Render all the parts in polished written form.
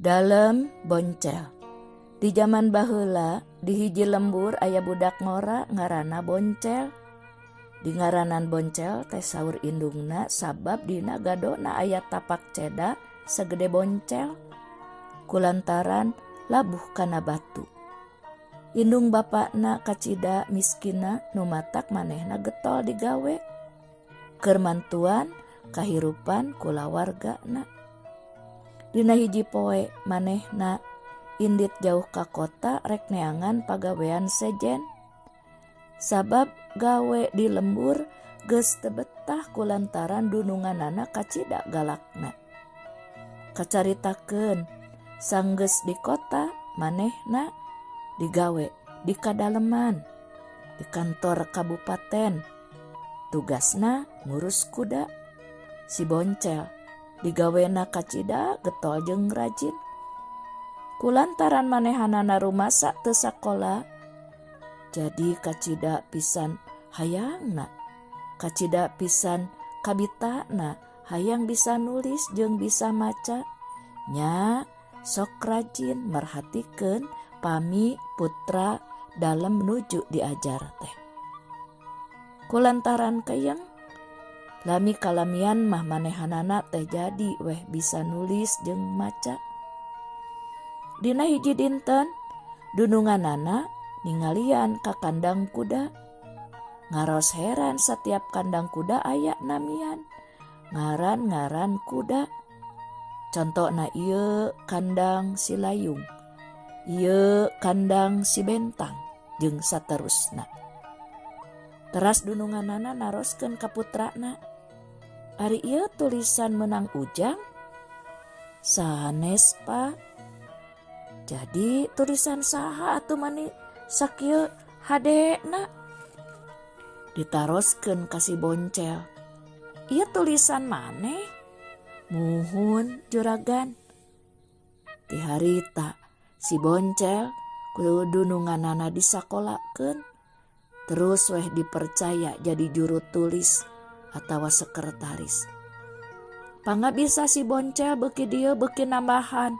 Dalem boncel. Di zaman baheula di hiji lembur aya budak ngora ngaranna Boncel. Di ngaranan Boncel teh saur indungna sabab dina gadona aya tapak ceda segede boncel. Kulantaran labuh kana batu. Indung bapakna kacida miskina nu matak manehna getol digawe. Keur mantuan kahirupan kulawargana. Dina hiji poe manehna indit jauh ka kota rek neangan pagawean sejen. Sabab gawe di lembur geus teu betah kulantaran dununganana kacida galakna. Kacaritakeun sanggeus di kota manehna digawe di kadaleman di kantor kabupaten. Tugasna ngurus kuda. Si Boncel digawena kacida getol jeung rajin. Kulantaran manehanana rumasa teu sakola, jadi kacida pisan hayangna, kacida pisan kabitana hayang bisa nulis jeung bisa maca. Nya sok rajin merhatikeun pami putra dalam menuju diajar teh. Kulantaran kayang lami kalamian mah manehanana teh jadi weh bisa nulis jeung maca. Dina hiji dinten dununganana ningalian ka kandang kuda. Ngaros heran setiap kandang kuda aya namian ngaran-ngaran kuda. Contona ieu kandang si Layung, ieu kandang si Bentang jeung saterusna. Teras dununganana naroskeun ka putrana, ari ieu tulisan Menang Ujang? Sanes pa. Jadi tulisan saha atuh mani sakieu hadena? Ditaroskeun ka si Boncel. Ieu tulisan maneh? Muhun juragan. Ti harita si Boncel ku dununganana disakolakeun. Terus weh dipercaya jadi juru tulis atawa sekretaris. Pangga bisa si Boncel beuki dieu beuki nambahan.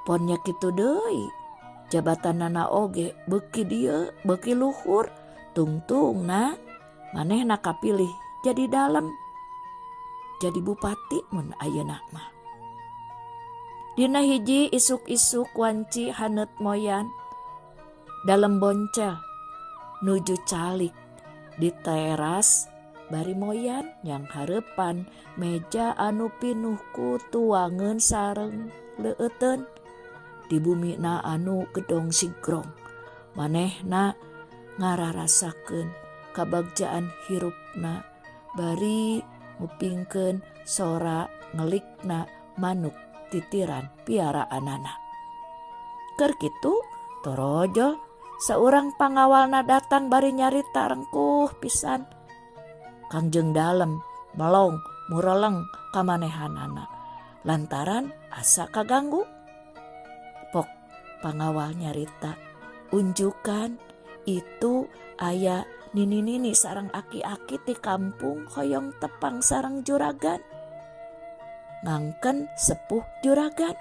Ponnya kitu deui. Jabatanana oge beuki dieu beuki luhur. Tungtungna manehna kapilih jadi dalem. Jadi bupati mun ayeuna mah. Dina hiji isuk-isuk wanci haneut moyan. Dalem Boncel nuju calik di teras bari moyan yang hareupan meja anu pinuh ku tuangeun sareng leueteun. Di bumina anu gedong sigrong manehna ngararasakeun kabagjaan hirupna bari ngupingkeun sora ngelikna manuk titiran piaraanana. Keur kitu torojo saurang pangawalna datang bari nyarita rengkuh pisan. Kangjeng dalem melong mureleng ka manehanana lantaran asa kaganggu. Pok pangawal nyarita, unjukan itu aya nini-nini sareng aki-aki ti kampung hoyong tepang sareng juragan. Ngangken sepuh juragan.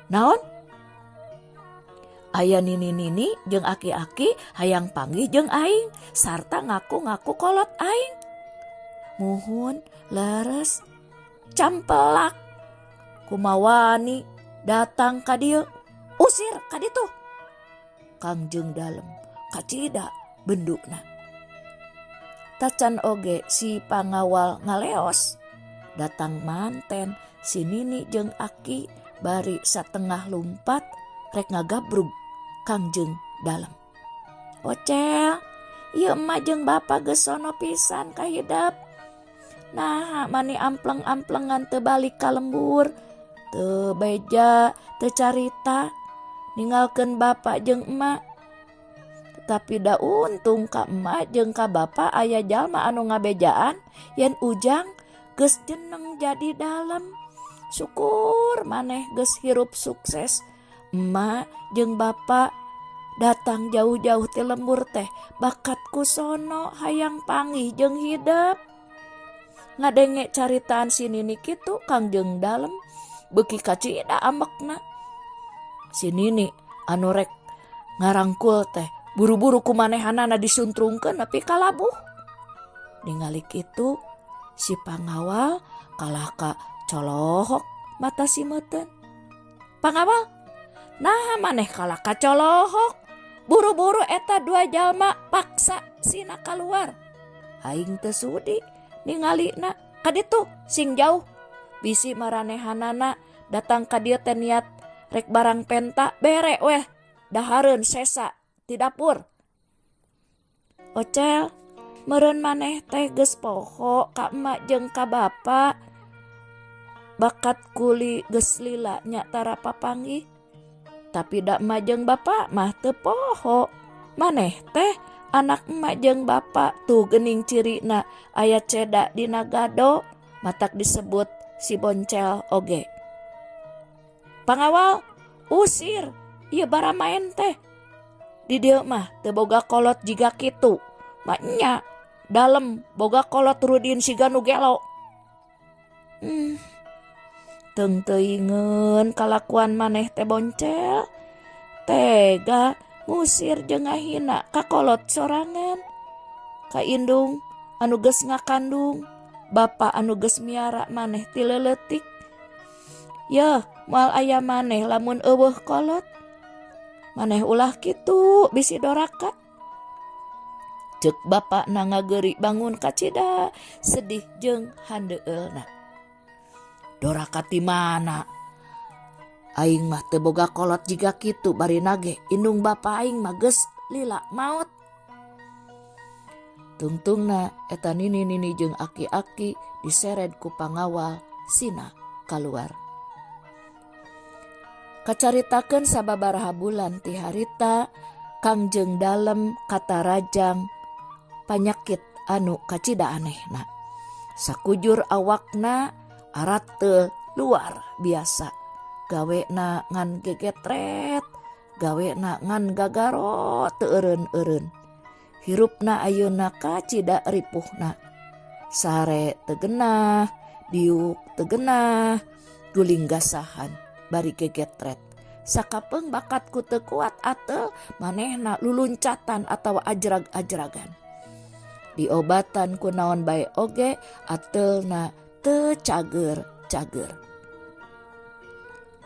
Naon? Aya nini-nini jeung aki-aki hayang panggih jeung aing sarta ngaku-ngaku kolot aing. Muhun leres campelak kumawani datang ka dieu, usir ka ditu. Kangjeng dalem kacida bendukna. Tacan oge si pangawal ngaleos. Datang manten si nini jeung aki bari satengah lumpat rek ngagabrug Kangjeng dalem. Ocel, ieu emak jeung bapa geus sono pisan ka hidep. Nah, mani ampleng-amplengan teu balik ka lembur. Teu beja, teu carita, ninggalkeun bapa jeung emak. Tetapi da untung ka emak jeung ka bapa aya jalma anu ngabejaan yen Ujang geus jeneng jadi dalem. Syukur maneh geus hirup sukses. Emak jeung bapa datang jauh-jauh ti lembur teh bakat ku sono hayang panggih jeung hidep. Ngadenge caritaan si nini kitu Kangjeng dalem beki kacida ambekna. Si Nini anu rek ngarangkul teh buru-buru kumanehanana disuntrungkeun nepi kalabuh. Ningali kitu si pangawal kalah ka colohok mata si Meuten. Pangawal, nah maneh kalah ka colohok. Buru-buru eta 2 jalma paksa sina keluar. Aing teu sudi ningalina kaditu sing jauh. Bisi maranehanana datang ka dieu teh niat rek barang penta bere weh dahareun sesa ti dapur. Ocel, meureun maneh teh geus poho ka emak jeung ka bapa. Bakat kuli geus lila nya tara papanggih. Tapi da emak jeung bapa mah teu poho. Maneh teh anak emak jeung bapa tuh geuning cirina aya ceda dina gado matak disebut si Boncel oge. Pangawal, usir ieu bara main teh. Di dieu mah teu boga kolot jiga kitu. Maknya dalem boga kolot Rudin siga nu gelo. Teung teuingeun kalakuan maneh teh Boncel. Tega ngusir jeung ngahina ka kolot sorangan. Ka indung anu geus ngakandung, bapa anu geus miara maneh ti leuleutik. Yeuh, moal aya maneh lamun eueuh kolot. Maneh ulah kitu bisi doraka. Ceuk bapana ngageuri bangun kacida sedih jeung handeueulna. Doraka ti mana? Aing mah teu boga kolot jiga kitu bari nage indung bapa aing mah geus lila maot. Tungtungna eta nini-nini jeung aki-aki disered ku pangawal sina kaluar. Kacaritakeun sababaraha bulan ti harita Kangjeng dalem kata rajang panyakit anu kacida anehna. Sakujur awakna arat teu luar biasa. Gawena ngan gegetret, gawena ngan gagaro teu eureun-eureun. Hirupna ayeuna kacida ripuhna. Sare teu geunah, diuk teu geunah, guling gasahan bari gegetret. Sakapeung bakatku teu kuat ateul manehna luluncatan atawa ajrag-ajragan. Diobatan ku naon bae oge ateulna teu cager-cager.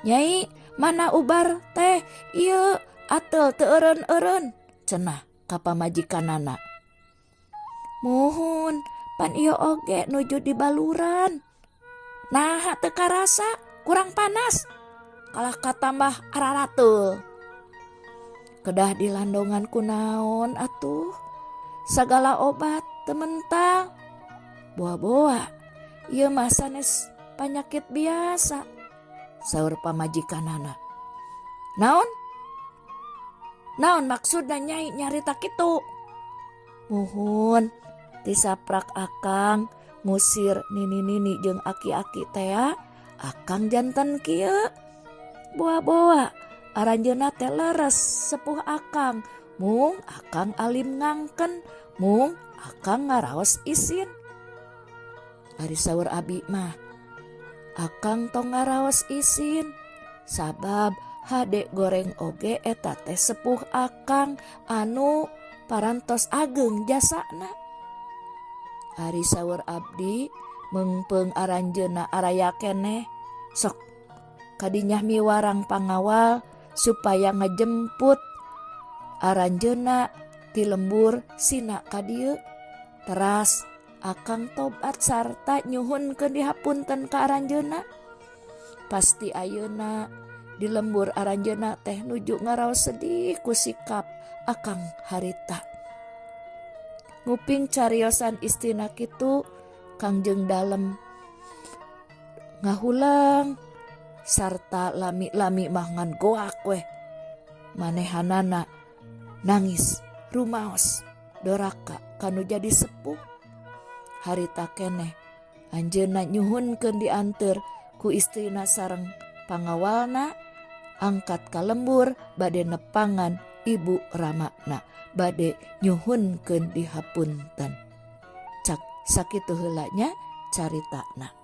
Nyai, mana ubar teh? Ieu ateul teu eureun-eureun, cenah ka pamajikanana. Muhun, pan ieu oge nuju di baluran. Naha teu karasa, kurang panas. Kalah katambah ararateul. Kedah dilandongan ku naon atuh? Sagala obat teu mental. Boa-boa, ieu mah sanes panyakit biasa. Saur pamajikanana. Naon? Naon maksudna Nyai nyarita kitu? Muhun, tisaprak akang ngusir nini-nini jeung aki-aki teh. Akang janten kieu. Boa-boa, aranjeunna teh leres sepuh akang. Mung akang alim ngangken, mung akang ngaraos isin. Ari saur abi mah, akang tong ngaraos isin. Sabab hade goreng oge eta teh sepuh akang anu parantos ageng jasana. Ari saur abdi mengpeung aranjeunna araya keneh sok kadinya miwarang pangawal supaya ngejemput aranjeunna ti lembur sina ka dieu. Teras akang tobat sarta nyuhunkeun dihapunten ka aranjeunna. Pasti ayeuna di lembur aranjeunna teh nuju ngaraos sedih ku sikap akang harita. Nguping cariosan istina kitu Kangjeng dalem ngahulang sarta lami-lami mah ngan goak weh. Manehanana nangis rumaos doraka kanu jadi sepuh. Harita keneh anjeunna nyuhunkeun dianteur ku istrina sareng pangawalna angkat ka lembur bade nepangan ibu ramana bade nyuhunkeun dihapunten. Cak sakitu heula nya caritana.